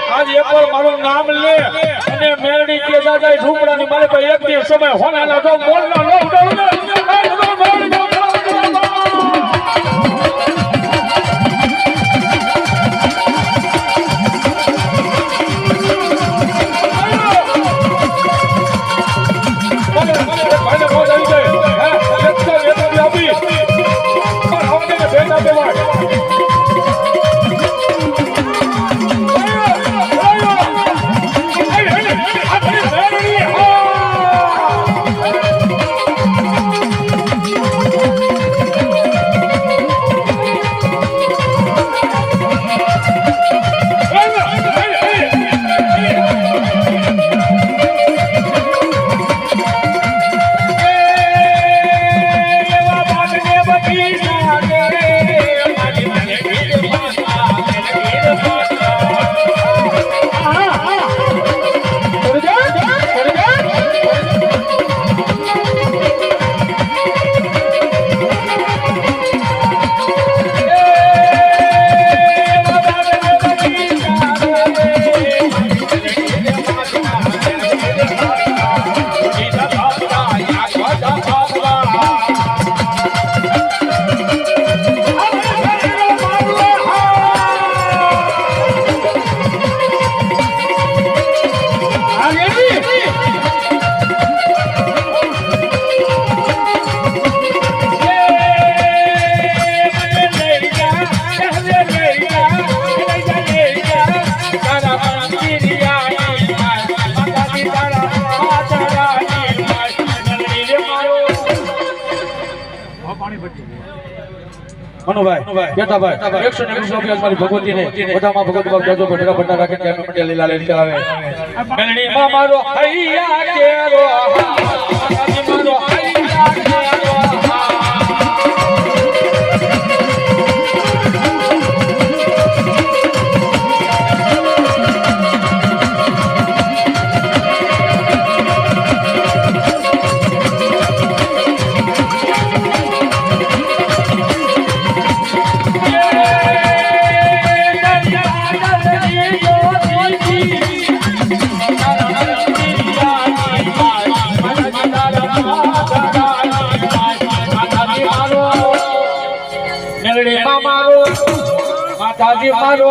આજ એકવાર મારું નામ લે અને મેરડી કે દાદા ઝૂંપડાની મારે પર એક દિવસ સમય હોનાના તો બોલના નો મનુભાઈ બેટાભાઈ 120 રૂપિયા મારી ભગવતીને બધામાં ભગવત બાપ જાજો ભટકા ભટકા રાખે કે મંડે લીલા લઈને આવે મેલડી માં મારો હૈયા કેરો મારો હૈયા કેરો માતાજી મારો